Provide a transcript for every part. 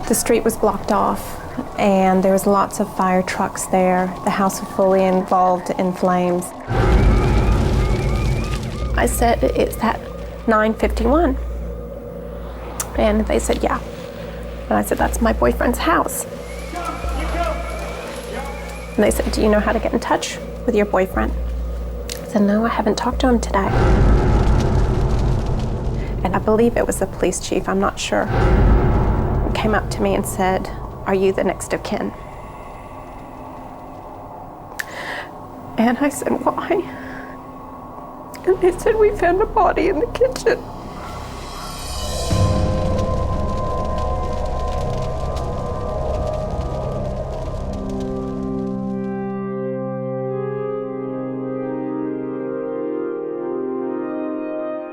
The street was blocked off, and there was lots of fire trucks there. The house was fully involved in flames. I said, "Is that 951?" And they said, "Yeah." And I said, "That's my boyfriend's house." And they said, "Do you know how to get in touch with your boyfriend?" I said, "No, I haven't talked to him today." And I believe it was the police chief, I'm not sure, came up to me and said, "Are you the next of kin?" And I said, "Why?" And they said, "We found a body in the kitchen."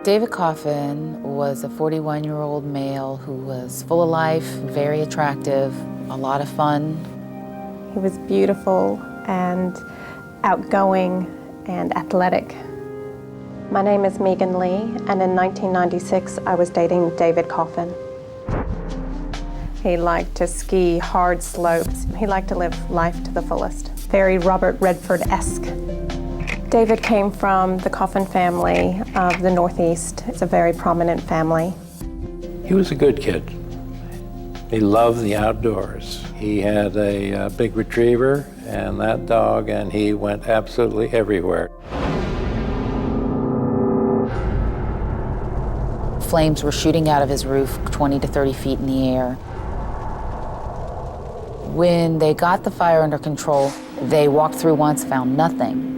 David Coffin was a 41-year-old male who was full of life, very attractive, a lot of fun. He was beautiful and outgoing and athletic. My name is Megan Lee, and in 1996, I was dating David Coffin. He liked to ski hard slopes. He liked to live life to the fullest. Very Robert Redford-esque. David came from the Coffin family of the Northeast. It's a very prominent family. He was a good kid. He loved the outdoors. He had a big retriever and that dog, and he went absolutely everywhere. Flames were shooting out of his roof 20 to 30 feet in the air. When they got the fire under control, they walked through once, found nothing.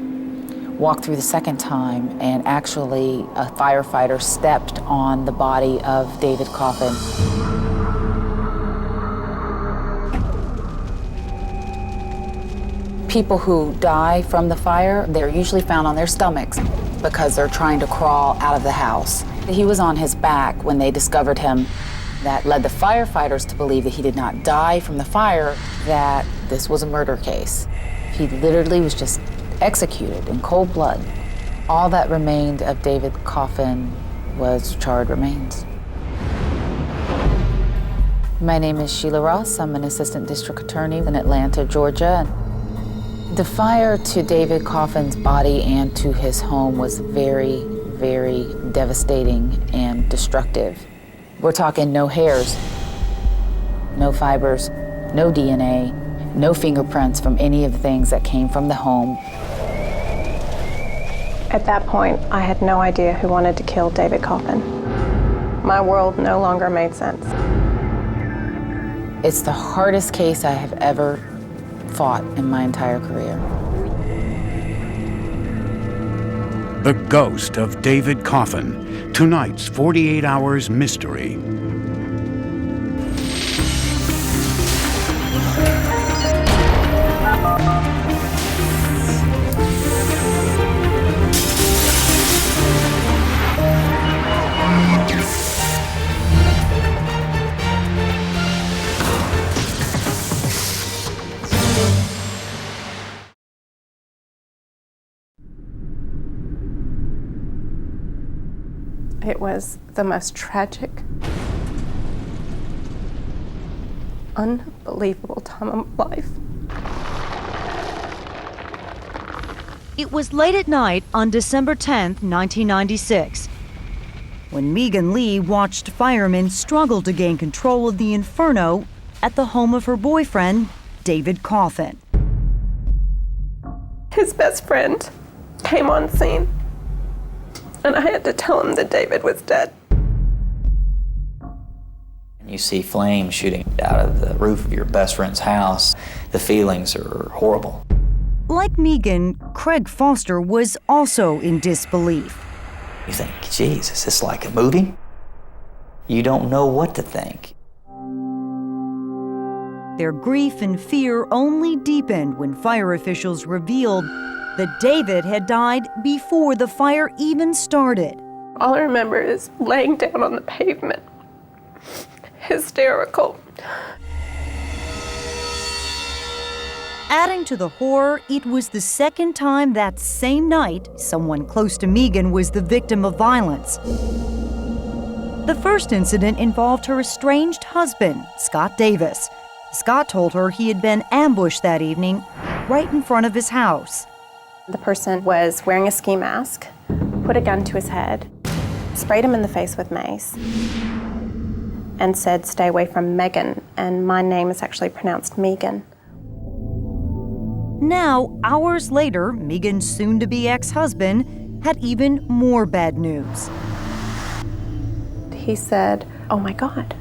Walked through the second time, and actually a firefighter stepped on the body of David Coffin. People who die from the fire, they're usually found on their stomachs because they're trying to crawl out of the house. He was on his back when they discovered him. That led the firefighters to believe that he did not die from the fire, that this was a murder case. He literally was just executed in cold blood. All that remained of David Coffin was charred remains. My name is Sheila Ross. I'm an assistant district attorney in Atlanta, Georgia. The fire to David Coffin's body and to his home was very, very devastating and destructive. We're talking no hairs, no fibers, no DNA, no fingerprints from any of the things that came from the home. At that point, I had no idea who wanted to kill David Coffin. My world no longer made sense. It's the hardest case I have ever fought in my entire career. The Ghost of David Coffin, tonight's 48 Hours Mystery. It was the most tragic, unbelievable time of my life. It was late at night on December 10th, 1996, when Megan Lee watched firemen struggle to gain control of the inferno at the home of her boyfriend, David Coffin. His best friend came on scene, and I had to tell him that David was dead. You see flames shooting out of the roof of your best friend's house. The feelings are horrible. Like Megan, Craig Foster was also in disbelief. You think, geez, is this like a movie? You don't know what to think. Their grief and fear only deepened when fire officials revealed that David had died before the fire even started. All I remember is laying down on the pavement, hysterical. Adding to the horror, it was the second time that same night someone close to Megan was the victim of violence. The first incident involved her estranged husband, Scott Davis. Scott told her he had been ambushed that evening right in front of his house. The person was wearing a ski mask, put a gun to his head, sprayed him in the face with mace, and said, "Stay away from Megan." And my name is actually pronounced Megan. Now, hours later, Megan's soon-to-be ex-husband had even more bad news. He said, "Oh my God,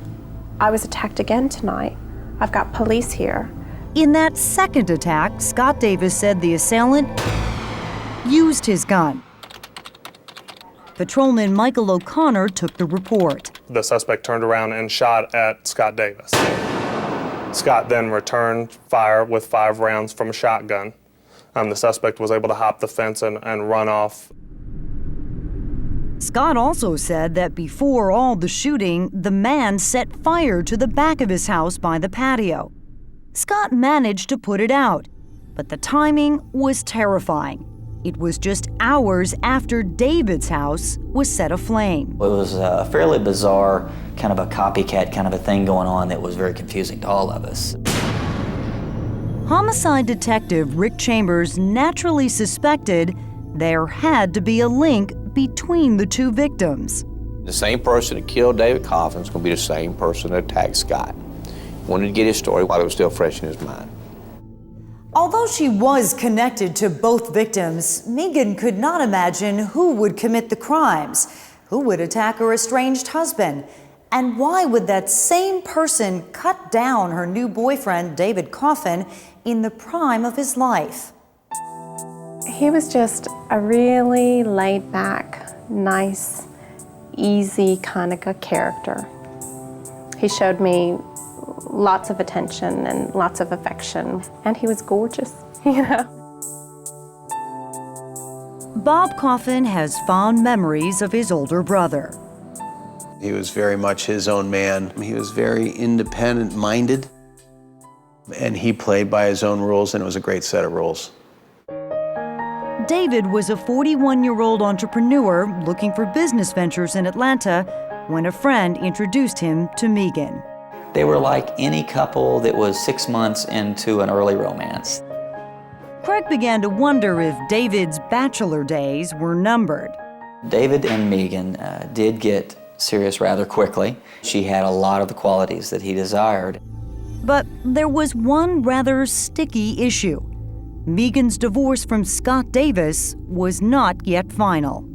I was attacked again tonight. I've got police here." In that second attack, Scott Davis said the assailant used his gun. Patrolman Michael O'Connor took the report. The suspect turned around and shot at Scott Davis. Scott then returned fire with 5 rounds from a shotgun. The suspect was able to hop the fence and run off. Scott also said that before all the shooting, the man set fire to the back of his house by the patio. Scott managed to put it out, but the timing was terrifying. It was just hours after David's house was set aflame. It was a fairly bizarre, kind of a copycat kind of a thing going on that was very confusing to all of us. Homicide detective Rick Chambers naturally suspected there had to be a link between the two victims. The same person that killed David Coffin is going to be the same person that attacked Scott. Wanted to get his story while it was still fresh in his mind. Although she was connected to both victims, Megan could not imagine who would commit the crimes, who would attack her estranged husband, and why would that same person cut down her new boyfriend, David Coffin, in the prime of his life. He was just a really laid-back, nice, easy kind of a character. He showed me lots of attention and lots of affection, and he was gorgeous, you know. Bob Coffin has fond memories of his older brother. He was very much his own man. He was very independent-minded, and he played by his own rules, and it was a great set of rules. David was a 41-year-old entrepreneur looking for business ventures in Atlanta when a friend introduced him to Megan. They were like any couple that was 6 months into an early romance. Craig began to wonder if David's bachelor days were numbered. David and Megan did get serious rather quickly. She had a lot of the qualities that he desired. But there was one rather sticky issue. Megan's divorce from Scott Davis was not yet final.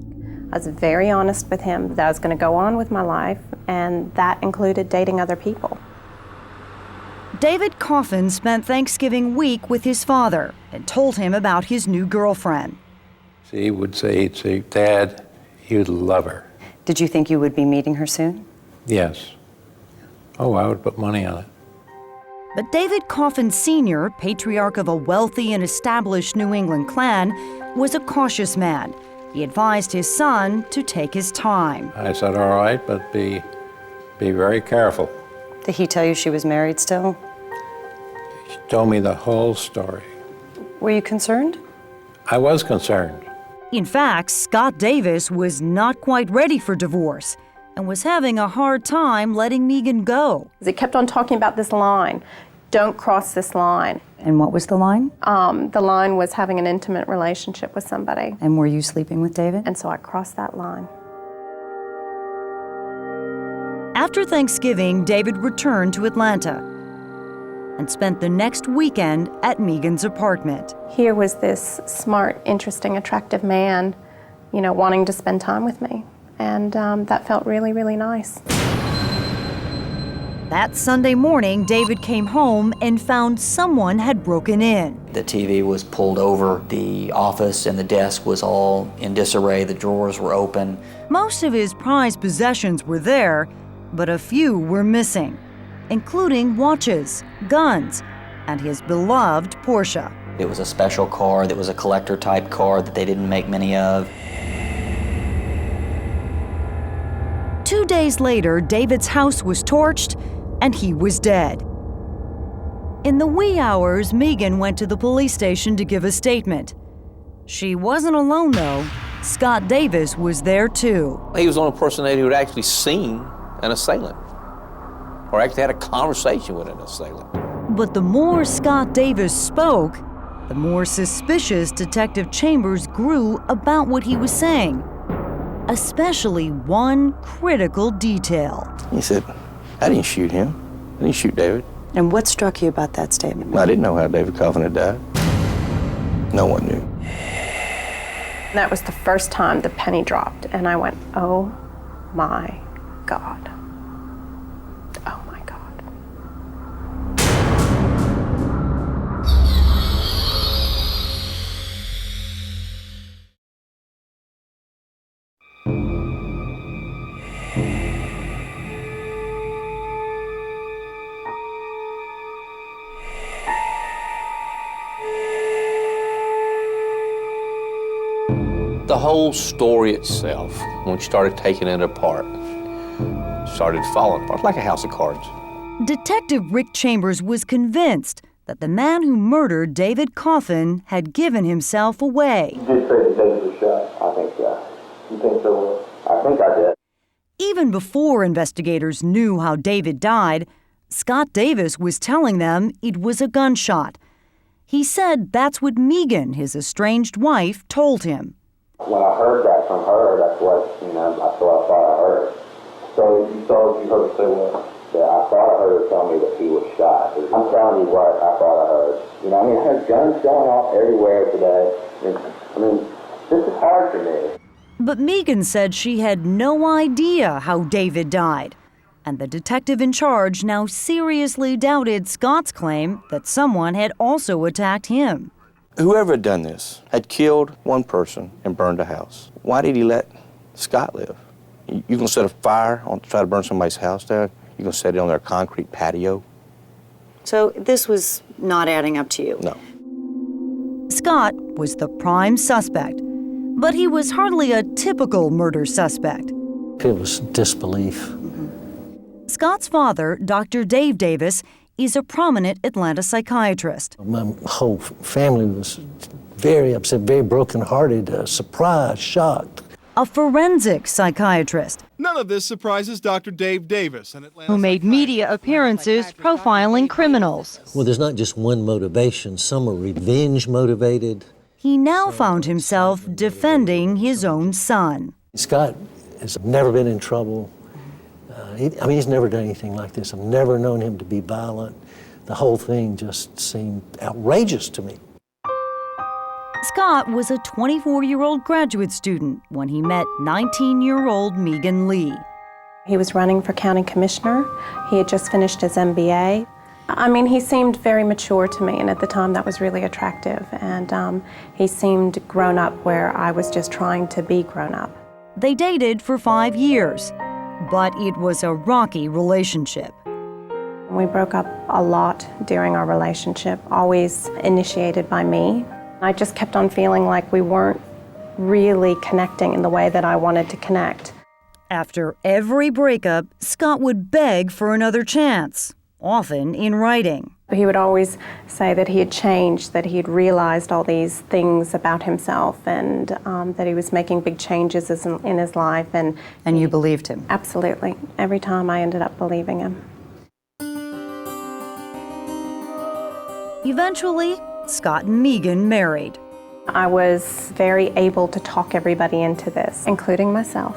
I was very honest with him that I was going to go on with my life, and that included dating other people. David Coffin spent Thanksgiving week with his father and told him about his new girlfriend. He would say, he'd say, "Dad, you'd love her." Did you think you would be meeting her soon? Yes. Oh, I would put money on it. But David Coffin Sr., patriarch of a wealthy and established New England clan, was a cautious man. He advised his son to take his time. I said, "All right, but be very careful." Did he tell you she was married still? She told me the whole story. Were you concerned? I was concerned. In fact, Scott Davis was not quite ready for divorce and was having a hard time letting Megan go. He kept on talking about this line, "Don't cross this line." And what was the line? The line was having an intimate relationship with somebody. And were you sleeping with David? And so I crossed that line. After Thanksgiving, David returned to Atlanta and spent the next weekend at Megan's apartment. Here was this smart, interesting, attractive man, you know, wanting to spend time with me. And that felt really, really nice. That Sunday morning, David came home and found someone had broken in. The TV was pulled over, the office and the desk was all in disarray, the drawers were open. Most of his prized possessions were there, but a few were missing, including watches, guns, and his beloved Porsche. It was a special car that was a collector-type car that they didn't make many of. 2 days later, David's house was torched and he was dead. In the wee hours, Megan went to the police station to give a statement. She wasn't alone, though. Scott Davis was there, too. He was the only person that who had actually seen an assailant, or actually had a conversation with an assailant. But the more Scott Davis spoke, the more suspicious Detective Chambers grew about what he was saying, especially one critical detail. He said, I didn't shoot him. I didn't shoot David. And what struck you about that statement? I didn't know how David Coffin had died. No one knew. That was the first time the penny dropped, and I went, oh my God. Oh my God. The whole story itself, when you started taking it apart, started falling apart like a house of cards. Detective Rick Chambers was convinced that the man who murdered David Coffin had given himself away. You did say that David was shot. I think so. You think so, Will? I think I did. Even before investigators knew how David died, Scott Davis was telling them it was a gunshot. He said that's what Megan, his estranged wife, told him. When I heard that from her, that's what, that's what I thought I heard. So you heard her say what? That I thought I heard her tell me that he was shot. I'm telling you what I thought I heard. There's guns going off everywhere today. This is hard for me. But Megan said she had no idea how David died. And the detective in charge now seriously doubted Scott's claim that someone had also attacked him. Whoever had done this had killed one person and burned a house. Why did he let Scott live? You're going to set a fire to try to burn somebody's house down? You're going to set it on their concrete patio? So this was not adding up to you? No. Scott was the prime suspect, but he was hardly a typical murder suspect. It was disbelief. Scott's father, Dr. Dave Davis, is a prominent Atlanta psychiatrist. My whole family was very upset, very brokenhearted, surprised, shocked. A forensic psychiatrist. None of this surprises Dr. Dave Davis, an Atlanta who made media appearances profiling criminals. Well, there's not just one motivation. Some are revenge motivated. He now found himself defending his own son. Scott has never been in trouble. He's never done anything like this. I've never known him to be violent. The whole thing just seemed outrageous to me. Scott was a 24-year-old graduate student when he met 19-year-old Megan Lee. He was running for county commissioner. He had just finished his MBA. He seemed very mature to me, and at the time that was really attractive. And he seemed grown up where I was just trying to be grown up. They dated for 5 years, but it was a rocky relationship. We broke up a lot during our relationship, always initiated by me. I just kept on feeling like we weren't really connecting in the way that I wanted to connect. After every breakup, Scott would beg for another chance, often in writing. He would always say that he had changed, that he had realized all these things about himself, and that he was making big changes in his life. And you believed him? Absolutely. Every time I ended up believing him. Eventually, Scott and Megan married. I was very able to talk everybody into this, including myself,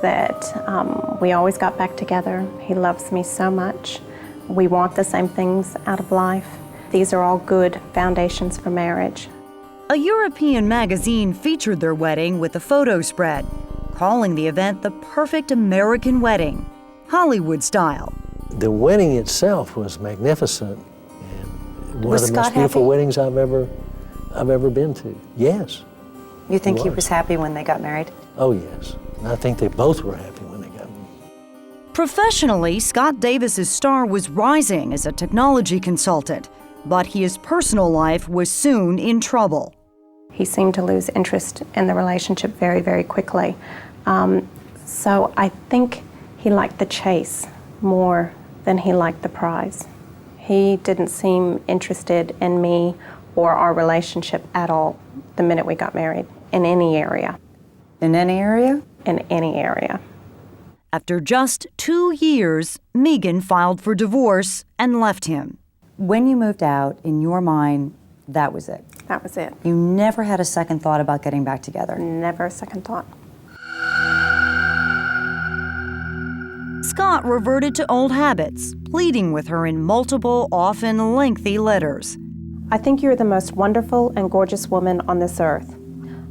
that we always got back together. He loves me so much. We want the same things out of life. These are all good foundations for marriage. A European magazine featured their wedding with a photo spread, calling the event the perfect American wedding, Hollywood style. The wedding itself was magnificent. One of the most beautiful weddings I've ever been to. Yes. You think he was happy when they got married? Oh, yes. And I think they both were happy when they got married. Professionally, Scott Davis's star was rising as a technology consultant, but his personal life was soon in trouble. He seemed to lose interest in the relationship very, very quickly. So I think he liked the chase more than he liked the prize. He didn't seem interested in me or our relationship at all the minute we got married, in any area. In any area? In any area. After just 2 years, Megan filed for divorce and left him. When you moved out, in your mind, that was it. That was it. You never had a second thought about getting back together. Never a second thought. Scott reverted to old habits, pleading with her in multiple, often lengthy letters. I think you're the most wonderful and gorgeous woman on this earth.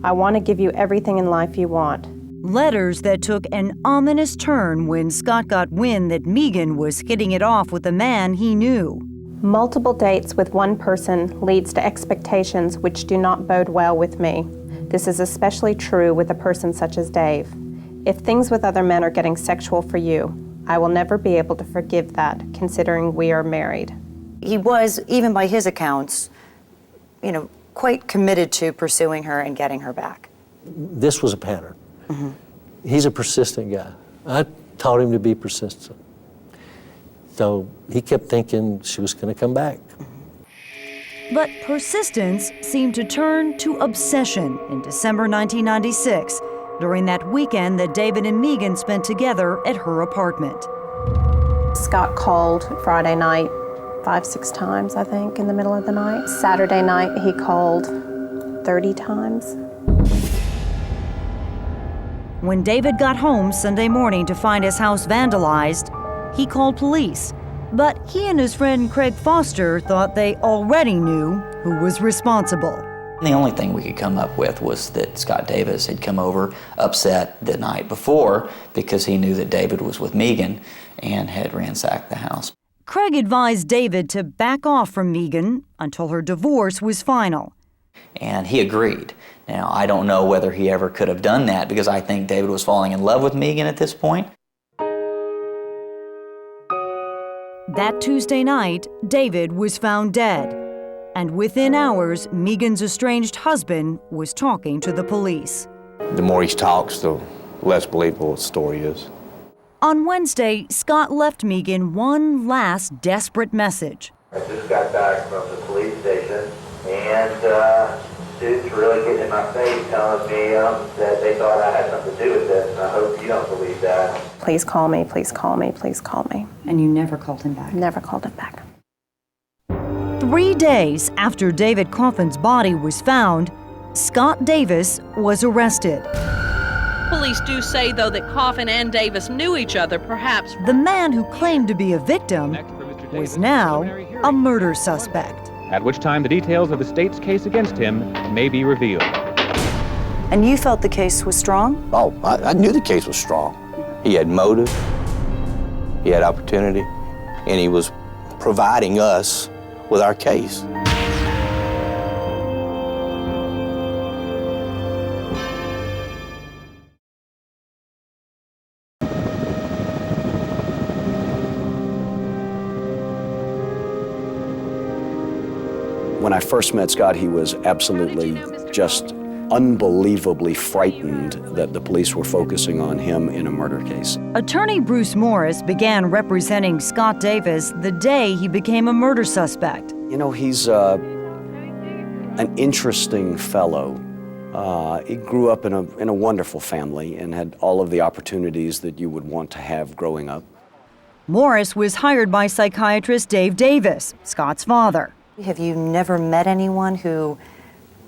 I want to give you everything in life you want. Letters that took an ominous turn when Scott got wind that Megan was hitting it off with a man he knew. Multiple dates with one person leads to expectations which do not bode well with me. This is especially true with a person such as Dave. If things with other men are getting sexual for you, I will never be able to forgive that, considering we are married. He was, even by his accounts, quite committed to pursuing her and getting her back. This was a pattern. He's a persistent guy. I taught him to be persistent. So he kept thinking she was going to come back. But persistence seemed to turn to obsession in December 1996, during that weekend that David and Megan spent together at her apartment. Scott called Friday night 5-6 times, I think, in the middle of the night. Saturday night, he called 30 times. When David got home Sunday morning to find his house vandalized, he called police. But he and his friend Craig Foster thought they already knew who was responsible. The only thing we could come up with was that Scott Davis had come over upset the night before because he knew that David was with Megan and had ransacked the house. Craig advised David to back off from Megan until her divorce was final. And he agreed. Now, I don't know whether he ever could have done that because I think David was falling in love with Megan at this point. That Tuesday night, David was found dead. And within hours, Megan's estranged husband was talking to the police. The more he talks, the less believable the story is. On Wednesday, Scott left Megan one last desperate message. I just got back from the police station, and dudes were really getting in my face telling me that they thought I had something to do with this, and I hope you don't believe that. Please call me, please call me, please call me. And you never called him back? Never called him back. 3 days after David Coffin's body was found, Scott Davis was arrested. Police do say, though, that Coffin and Davis knew each other, perhaps. The man who claimed to be a victim was now a murder suspect. At which time the details of the state's case against him may be revealed. And you felt the case was strong? Oh, I knew the case was strong. He had motive, he had opportunity, and he was providing us with our case. When I first met Scott, he was absolutely just unbelievably frightened that the police were focusing on him in a murder case. Attorney Bruce Morris began representing Scott Davis the day he became a murder suspect. You know, he's an interesting fellow. He grew up in a wonderful family and had all of the opportunities that you would want to have growing up. Morris was hired by psychiatrist Dave Davis, Scott's father. Have you never met anyone who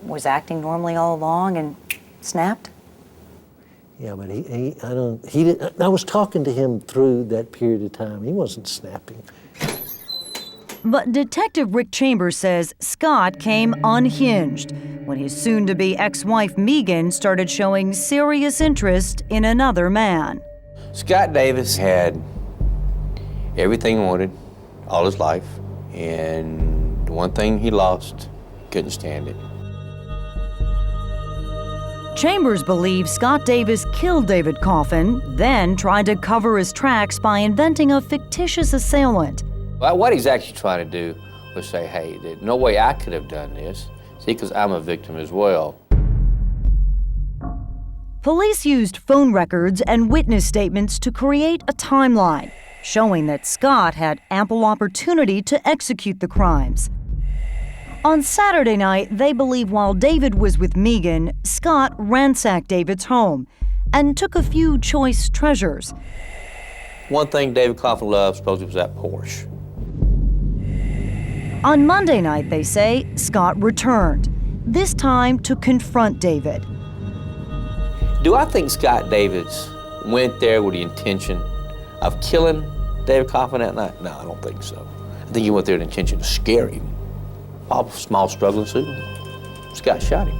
was acting normally all along and snapped? Yeah, but I was talking to him through that period of time. He wasn't snapping. But Detective Rick Chambers says Scott came unhinged when his soon-to-be ex-wife Megan started showing serious interest in another man. Scott Davis had everything he wanted all his life, and the one thing he lost, couldn't stand it. Chambers believes Scott Davis killed David Coffin, then tried to cover his tracks by inventing a fictitious assailant. Well, what he's actually trying to do was say, hey, there's no way I could have done this. See, because I'm a victim as well. Police used phone records and witness statements to create a timeline, showing that Scott had ample opportunity to execute the crimes. On Saturday night, they believe while David was with Megan, Scott ransacked David's home and took a few choice treasures. One thing David Coffin loved, supposedly, was that Porsche. On Monday night, they say, Scott returned, this time to confront David. Do I think Scott Davis went there with the intention of killing David Coffin that night? No, I don't think so. I think he went there with the intention to scare him. All small struggle ensued. Scott shot him.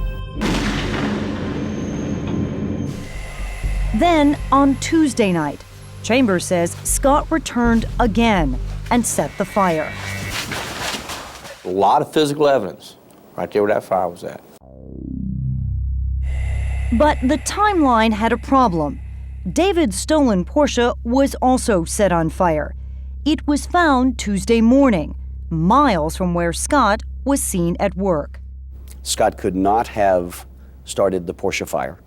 Then, on Tuesday night, Chambers says Scott returned again and set the fire. A lot of physical evidence right there where that fire was at. But the timeline had a problem. David's stolen Porsche was also set on fire. It was found Tuesday morning, miles from where Scott was seen at work. Scott could not have started the Porsche fire.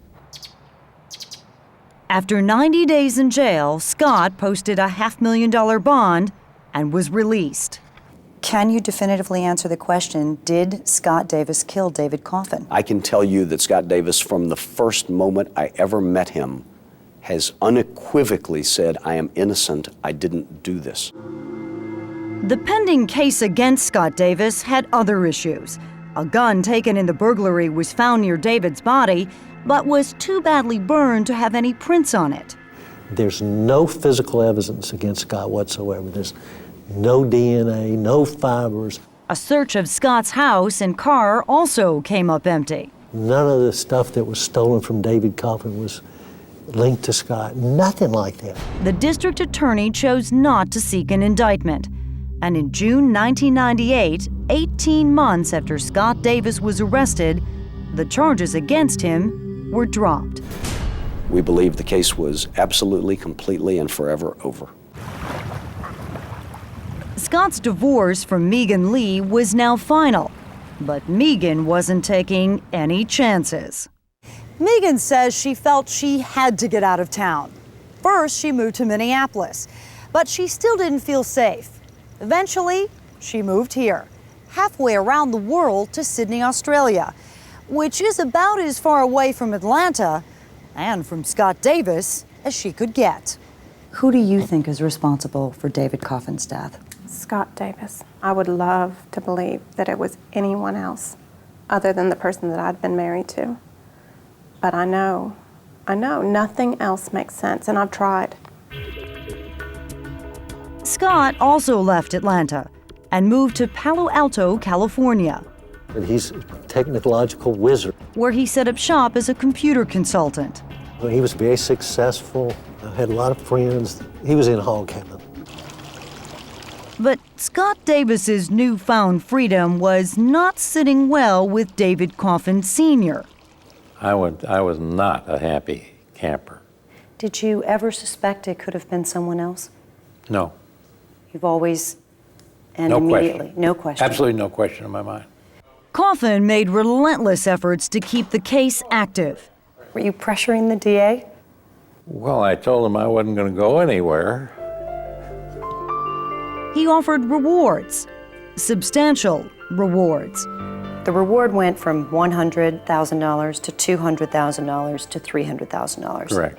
After 90 days in jail, Scott posted a $500,000 bond and was released. Can you definitively answer the question, did Scott Davis kill David Coffin? I can tell you that Scott Davis, from the first moment I ever met him, has unequivocally said, I am innocent, I didn't do this. The pending case against Scott Davis had other issues. A gun taken in the burglary was found near David's body, but was too badly burned to have any prints on it. There's no physical evidence against Scott whatsoever. There's no DNA, no fibers. A search of Scott's house and car also came up empty. None of the stuff that was stolen from David Coffin was linked to Scott. Nothing like that. The district attorney chose not to seek an indictment. And in June 1998, 18 months after Scott Davis was arrested, the charges against him were dropped. We believe the case was absolutely, completely, and forever over. Scott's divorce from Megan Lee was now final, but Megan wasn't taking any chances. Megan says she felt she had to get out of town. First, she moved to Minneapolis, but she still didn't feel safe. Eventually, she moved here, halfway around the world to Sydney, Australia, which is about as far away from Atlanta and from Scott Davis as she could get. Who do you think is responsible for David Coffin's death? Scott Davis. I would love to believe that it was anyone else other than the person that I'd been married to. But I know nothing else makes sense, and I've tried. Scott also left Atlanta and moved to Palo Alto, California. He's a technological wizard. Where he set up shop as a computer consultant. He was very successful, had a lot of friends. He was in hog heaven. But Scott Davis's newfound freedom was not sitting well with David Coffin Sr. I was not a happy camper. Did you ever suspect it could have been someone else? No. You've always, and no immediately, question. No question. Absolutely no question in my mind. Coffin made relentless efforts to keep the case active. Were you pressuring the DA? Well, I told him I wasn't going to go anywhere. He offered rewards, substantial rewards. The reward went from $100,000 to $200,000 to $300,000. Correct.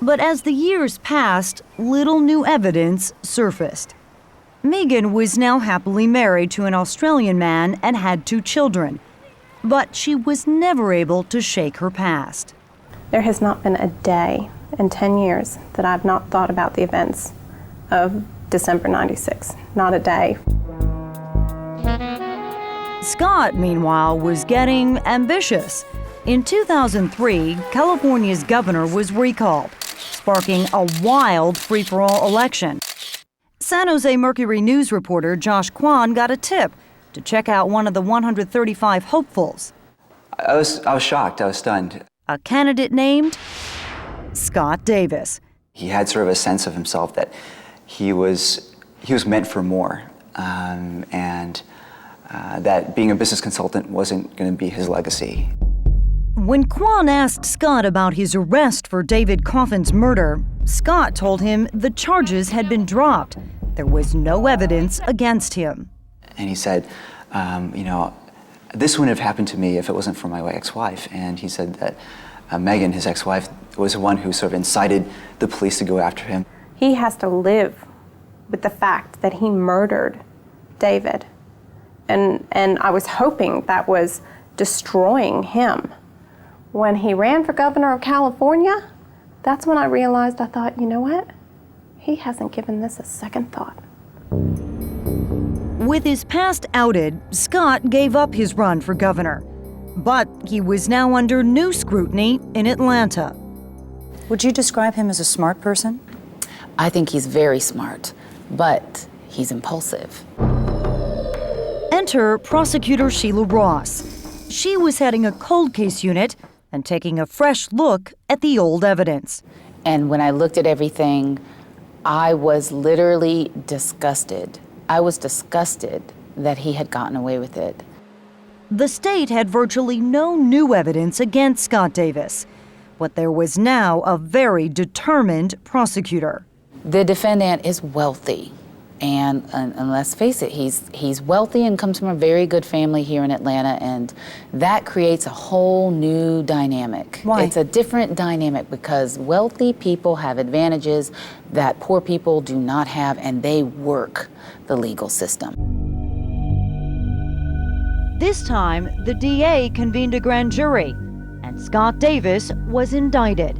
But as the years passed, little new evidence surfaced. Megan was now happily married to an Australian man and had 2 children. But she was never able to shake her past. There has not been a day in 10 years that I've not thought about the events of December '96. Not a day. Scott, meanwhile, was getting ambitious. In 2003, California's governor was recalled, sparking a wild free-for-all election. San Jose Mercury News reporter Josh Kwan got a tip to check out one of the 135 hopefuls. I was shocked. I was stunned. A candidate named Scott Davis. He had sort of a sense of himself that he was meant for more, and that being a business consultant wasn't going to be his legacy. When Kwan asked Scott about his arrest for David Coffin's murder, Scott told him the charges had been dropped. There was no evidence against him. And he said, this wouldn't have happened to me if it wasn't for my ex-wife. And he said that Megan, his ex-wife, was the one who sort of incited the police to go after him. He has to live with the fact that he murdered David. And I was hoping that was destroying him. When he ran for governor of California, that's when I realized, I thought, you know what? He hasn't given this a second thought. With his past outed, Scott gave up his run for governor. But he was now under new scrutiny in Atlanta. Would you describe him as a smart person? I think he's very smart, but he's impulsive. Enter prosecutor Sheila Ross. She was heading a cold case unit and taking a fresh look at the old evidence. And when I looked at everything, I was literally disgusted. I was disgusted that he had gotten away with it. The state had virtually no new evidence against Scott Davis, but there was now a very determined prosecutor. The defendant is wealthy, and let's face it, he's wealthy and comes from a very good family here in Atlanta, and that creates a whole new dynamic. Why? It's a different dynamic because wealthy people have advantages that poor people do not have, and they work the legal system. This time, the DA convened a grand jury, and Scott Davis was indicted.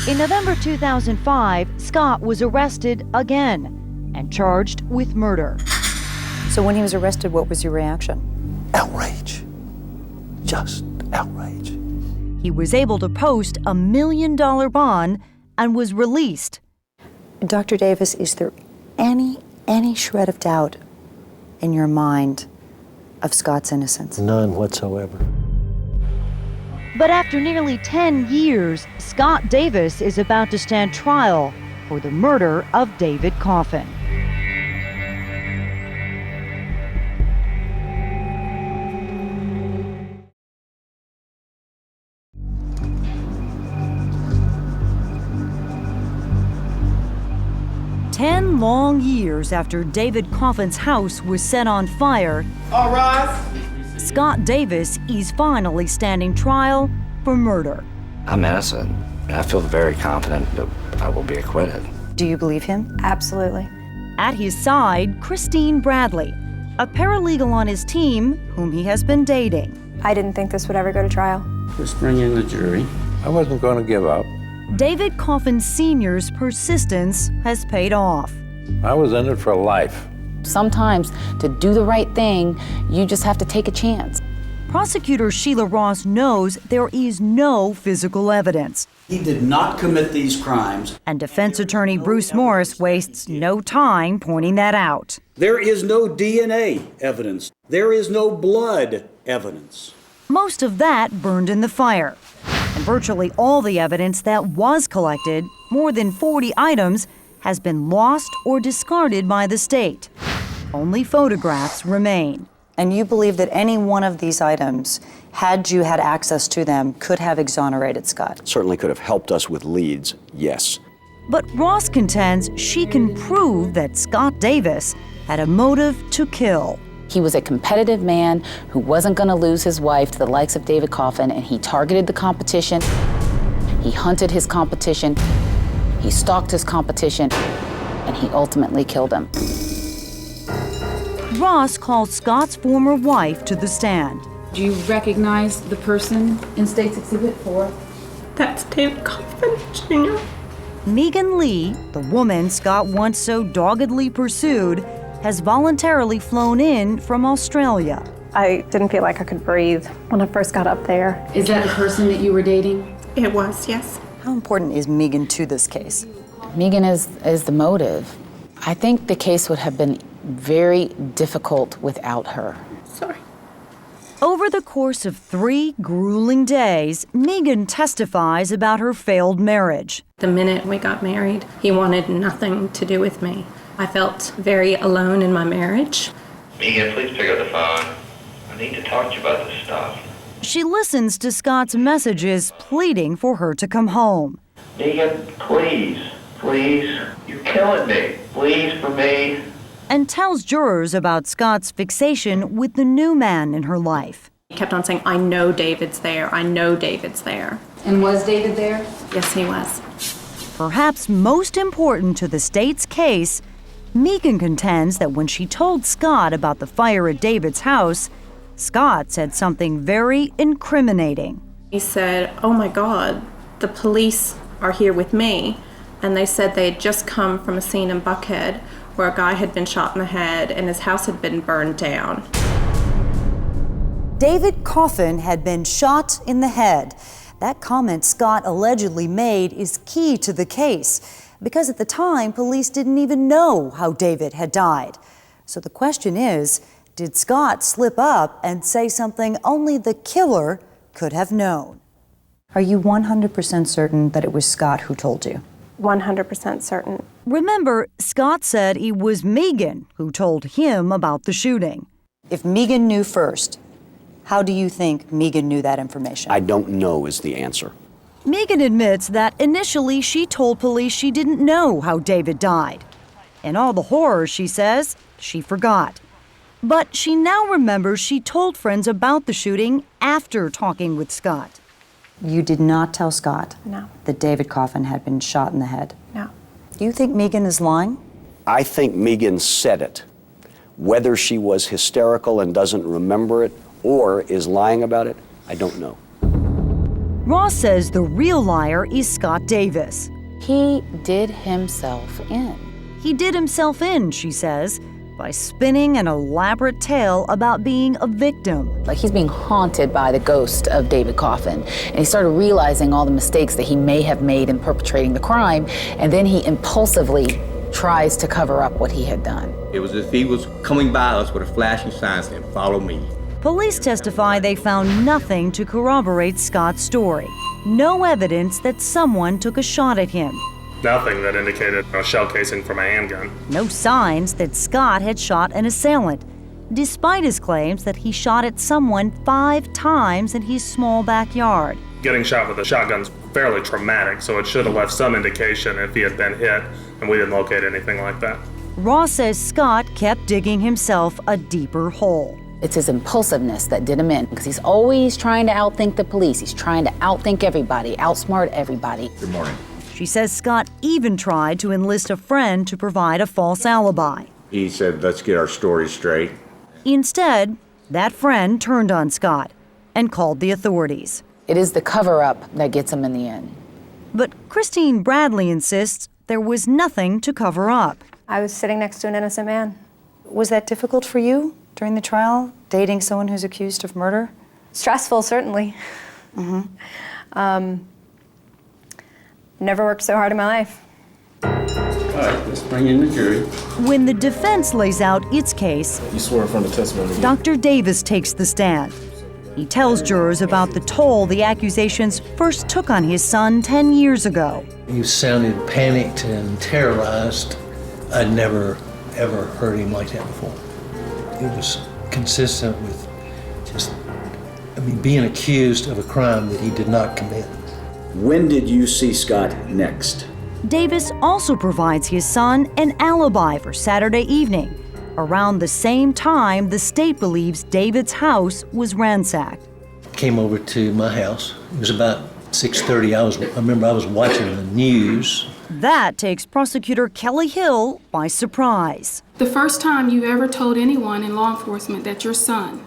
In November 2005, Scott was arrested again and charged with murder. So when he was arrested, what was your reaction? Outrage. Just outrage. He was able to post $1 million bond and was released. Dr. Davis, is there any shred of doubt in your mind of Scott's innocence? None whatsoever. But after nearly 10 years, Scott Davis is about to stand trial for the murder of David Coffin. Ten long years after David Coffin's house was set on fire, all rise. Scott Davis is finally standing trial for murder. I'm innocent. I feel very confident that I will be acquitted. Do you believe him? Absolutely. At his side, Christine Bradley, a paralegal on his team whom he has been dating. I didn't think this would ever go to trial. Just bring in the jury. I wasn't going to give up. David Coffin Sr.'s persistence has paid off. I was in it for life. Sometimes to do the right thing, you just have to take a chance. Prosecutor Sheila Ross knows there is no physical evidence. He did not commit these crimes. And defense attorney Bruce Morris wastes no time pointing that out. There is no DNA evidence. There is no blood evidence. Most of that burned in the fire. And virtually all the evidence that was collected, more than 40 items, has been lost or discarded by the state. Only photographs remain. And you believe that any one of these items, had you had access to them, could have exonerated Scott? Certainly could have helped us with leads, yes. But Ross contends she can prove that Scott Davis had a motive to kill. He was a competitive man who wasn't going to lose his wife to the likes of David Coffin, and he targeted the competition. He hunted his competition. He stalked his competition, and he ultimately killed him. Ross called Scott's former wife to the stand. Do you recognize the person in State's Exhibit 4? That's David Coffin, Jr. Megan Lee, the woman Scott once so doggedly pursued, has voluntarily flown in from Australia. I didn't feel like I could breathe when I first got up there. Is that the person that you were dating? It was, yes. How important is Megan to this case? Megan is the motive. I think the case would have been very difficult without her. Sorry. Over the course of 3 grueling days, Megan testifies about her failed marriage. The minute we got married, he wanted nothing to do with me. I felt very alone in my marriage. Megan, please pick up the phone. I need to talk to you about this stuff. She listens to Scott's messages pleading for her to come home. Megan, please, you're killing me. Please, for me. And tells jurors about Scott's fixation with the new man in her life. He kept on saying, I know David's there, I know David's there. And was David there? Yes, he was. Perhaps most important to the state's case, Megan contends that when she told Scott about the fire at David's house, Scott said something very incriminating. He said, oh my God, the police are here with me. And they said they had just come from a scene in Buckhead where a guy had been shot in the head and his house had been burned down. David Coffin had been shot in the head. That comment Scott allegedly made is key to the case because at the time, police didn't even know how David had died. So the question is, did Scott slip up and say something only the killer could have known? Are you 100% certain that it was Scott who told you? 100% certain. Remember, Scott said it was Megan who told him about the shooting. If Megan knew first, how do you think Megan knew that information? I don't know is the answer. Megan admits that initially she told police she didn't know how David died. And all the horror, she says, she forgot. But she now remembers she told friends about the shooting after talking with Scott. You did not tell Scott No. that David Coffin had been shot in the head? No. Do you think Megan is lying? I think Megan said it. Whether she was hysterical and doesn't remember it or is lying about it, I don't know. Ross says the real liar is Scott Davis. He did himself in. He did himself in, she says, by spinning an elaborate tale about being a victim. Like he's being haunted by the ghost of David Coffin. And he started realizing all the mistakes that he may have made in perpetrating the crime. And then he impulsively tries to cover up what he had done. It was as if he was coming by us with a flashing sign saying, follow me. Police testify they found nothing to corroborate Scott's story. No evidence that someone took a shot at him. Nothing that indicated a shell casing from a handgun. No signs that Scott had shot an assailant, despite his claims that he shot at someone 5 times in his small backyard. Getting shot with a shotgun's fairly traumatic, so it should have left some indication if he had been hit, and we didn't locate anything like that. Ross says Scott kept digging himself a deeper hole. It's his impulsiveness that did him in, because he's always trying to outthink the police. He's trying to outthink everybody, outsmart everybody. Good morning. She says Scott even tried to enlist a friend to provide a false alibi. He said, let's get our story straight. Instead, that friend turned on Scott and called the authorities. It is the cover-up that gets him in the end. But Christine Bradley insists there was nothing to cover up. I was sitting next to an innocent man. Was that difficult for you during the trial, dating someone who's accused of murder? Stressful, certainly. Never worked so hard in my life. All right, let's bring in the jury. When the defense lays out its case, You swear in front of testimony. Dr. Davis takes the stand. He tells jurors about the toll the accusations first took on his son 10 years ago. He sounded panicked and terrorized. I'd never, ever heard him like that before. It was consistent with just, being accused of a crime that he did not commit. When did you see Scott next? Davis also provides his son an alibi for Saturday evening, around the same time the state believes David's house was ransacked. Came over to my house. It was about 6:30. I remember I was watching the news. That takes prosecutor Kelly Hill by surprise. The first time you ever told anyone in law enforcement that your son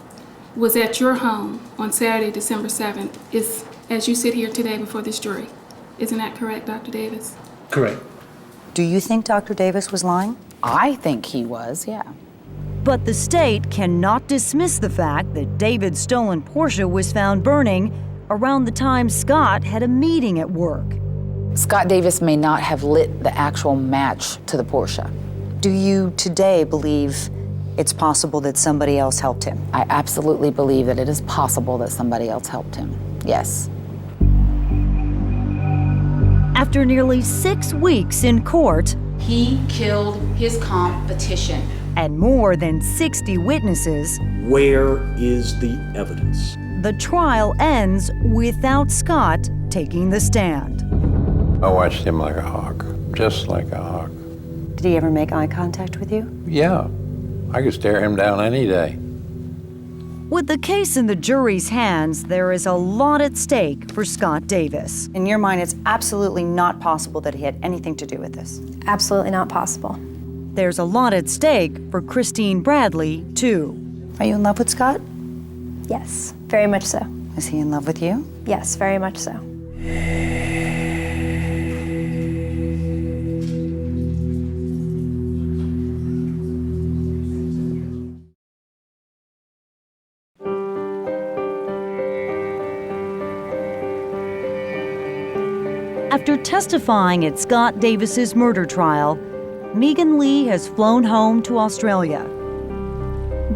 was at your home on Saturday, December 7th, is as you sit here today before this jury. Isn't that correct, Dr. Davis? Correct. Do you think Dr. Davis was lying? I think he was, yeah. But the state cannot dismiss the fact that David's stolen Porsche was found burning around the time Scott had a meeting at work. Scott Davis may not have lit the actual match to the Porsche. Do you today believe it's possible that somebody else helped him? I absolutely believe that it is possible that somebody else helped him. Yes. After nearly 6 weeks in court, he killed his competition. And more than 60 witnesses, Where is the evidence? the trial ends without Scott taking the stand. I watched him like a hawk, just like a hawk. Did he ever make eye contact with you? Yeah, I could stare him down any day. With the case in the jury's hands, there is a lot at stake for Scott Davis. In your mind, it's absolutely not possible that he had anything to do with this. Absolutely not possible. There's a lot at stake for Christine Bradley, too. Are you in love with Scott? Yes, very much so. Is he in love with you? Yes, very much so. After testifying at Scott Davis's murder trial, Megan Lee has flown home to Australia.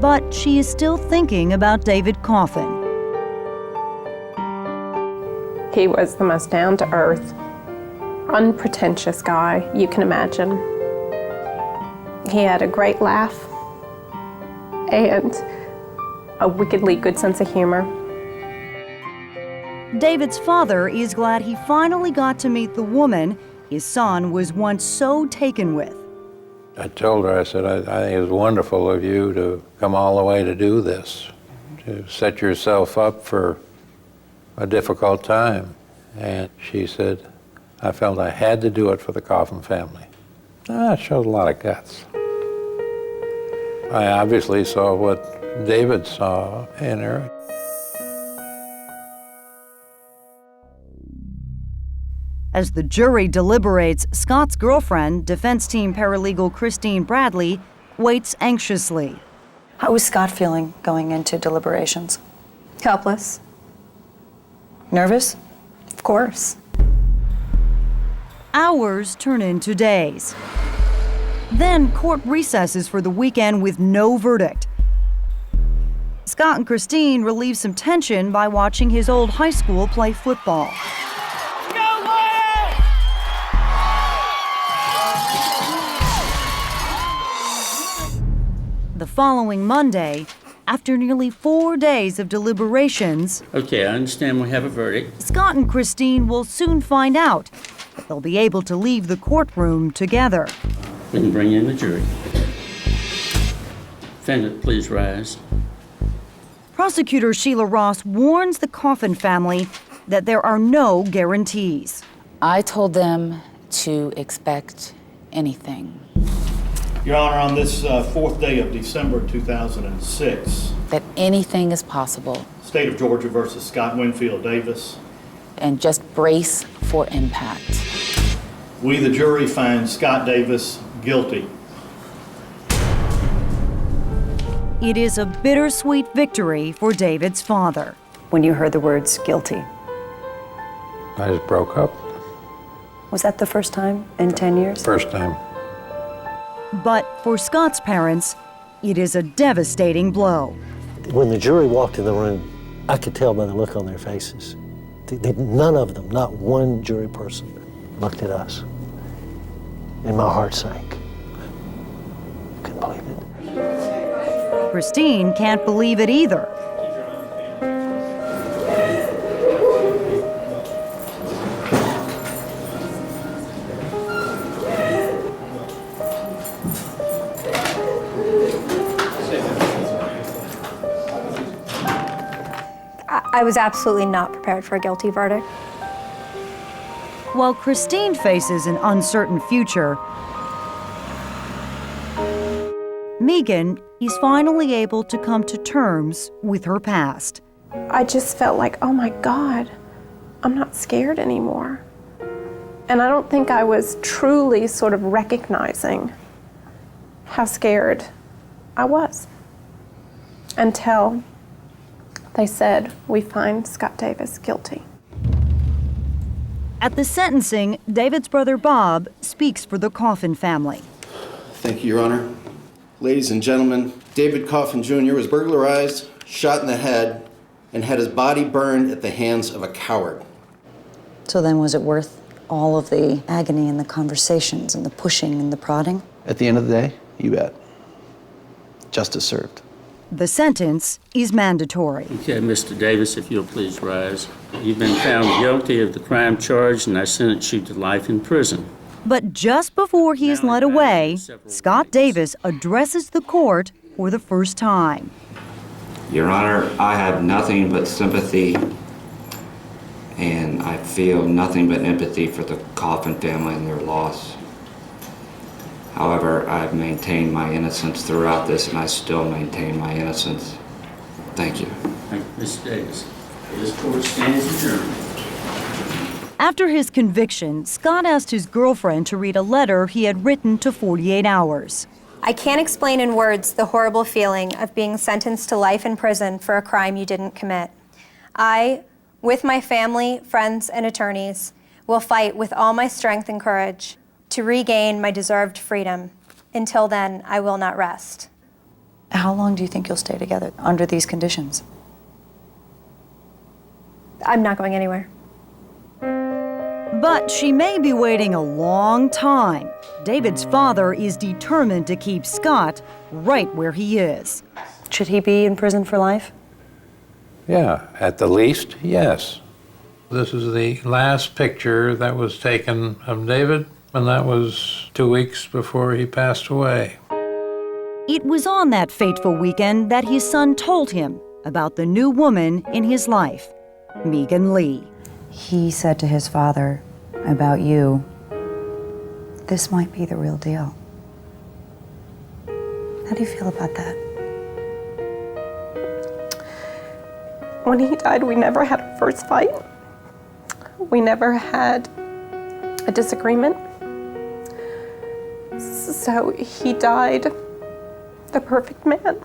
But she is still thinking about David Coffin. He was the most down-to-earth, unpretentious guy you can imagine. He had a great laugh and a wickedly good sense of humor. David's father is glad he finally got to meet the woman his son was once so taken with. I told her, I said, I think it was wonderful of you to come all the way to do this, to set yourself up for a difficult time. And she said, I felt I had to do it for the Coffin family. That showed a lot of guts. I obviously saw what David saw in her. As the jury deliberates, Scott's girlfriend, defense team paralegal Christine Bradley, waits anxiously. How was Scott feeling going into deliberations? Helpless. Nervous? Of course. Hours turn into days. Then court recesses for the weekend with no verdict. Scott and Christine relieve some tension by watching his old high school play football. The following Monday, after nearly 4 days of deliberations, okay, I understand we have a verdict. Scott and Christine will soon find out if they'll be able to leave the courtroom together. We can bring in the jury. Defendant, please rise. Prosecutor Sheila Ross warns the Coffin family that there are no guarantees. I told them to expect anything. Your Honor, on this fourth day of December 2006, That anything is possible. State of Georgia versus Scott Winfield Davis. And just brace for impact. We, the jury, find Scott Davis guilty. It is a bittersweet victory for David's father. When you heard the words guilty, I just broke up. was that the first time in 10 years? First time. But for Scott's parents, it is a devastating blow. When the jury walked in the room, I could tell by the look on their faces. None of them, not one jury person, looked at us. And my heart sank. Couldn't believe it. Christine can't believe it either. I was absolutely not prepared for a guilty verdict. While Christine faces an uncertain future, Megan is finally able to come to terms with her past. I just felt like, oh my God, I'm not scared anymore. And I don't think I was truly sort of recognizing how scared I was until they said, we find Scott Davis guilty. At the sentencing, David's brother Bob speaks for the Coffin family. Thank you, Your Honor. Ladies and gentlemen, David Coffin Jr. was burglarized, shot in the head, and had his body burned at the hands of a coward. So then was it worth all of the agony and the conversations and the pushing and the prodding? At the end of the day, you bet. Justice served. The sentence is mandatory. Okay, Mr. Davis, if you'll please rise. You've been found guilty of the crime charged, and I sentence you to life in prison. But just before he is led away, Scott Davis addresses the court for the first time. Your Honor, I have nothing but sympathy and I feel nothing but empathy for the Coffin family and their loss. However, I've maintained my innocence throughout this and I still maintain my innocence. Thank you. Thank you, Mr. Davis. This court stands adjourned. After his conviction, Scott asked his girlfriend to read a letter he had written to 48 Hours. I can't explain in words the horrible feeling of being sentenced to life in prison for a crime you didn't commit. I, with my family, friends, and attorneys, will fight with all my strength and courage to regain my deserved freedom. Until then, I will not rest. How long do you think you'll stay together under these conditions? I'm not going anywhere. But she may be waiting a long time. David's father is determined to keep Scott right where he is. Should he be in prison for life? Yeah, at the least, yes. This is the last picture that was taken of David, and that was 2 weeks before he passed away. It was on that fateful weekend that his son told him about the new woman in his life, Megan Lee. He said to his father about you, this might be the real deal. How do you feel about that? When he died, we never had a first fight. We never had a disagreement. So he died the perfect man.